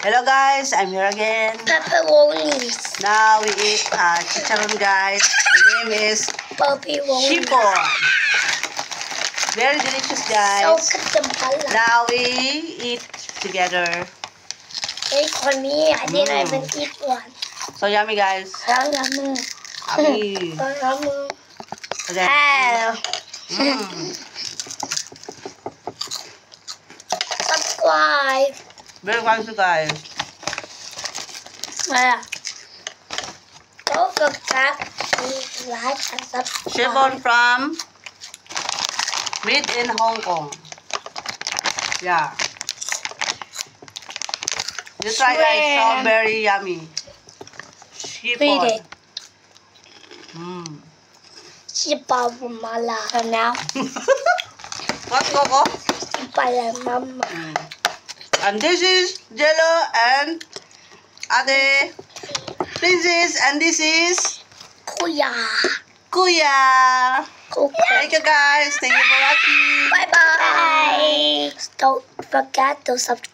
Hello guys, I'm here again. Pepperonis. Now we eat chicharon guys. The name is Pepperonis. chiffon. Very delicious guys. So good pala. Now we eat together. Hey, for me, I didn't even eat one. So yummy guys. Yummy. Yummy. Yummy. Okay. Subscribe. Very crunchy guys. Don't forget to like and subscribe. Chiffon from made in Hong Kong. Yeah. You try guys, so very yummy. Read Chiffon. it. Chiffon mala. And now, What Coco? chiffon mama. And this is Jello and Ate Princess, and this is Kuya. Kuya. Kuya. Thank you guys. Thank you for watching. Bye bye. Don't forget to subscribe.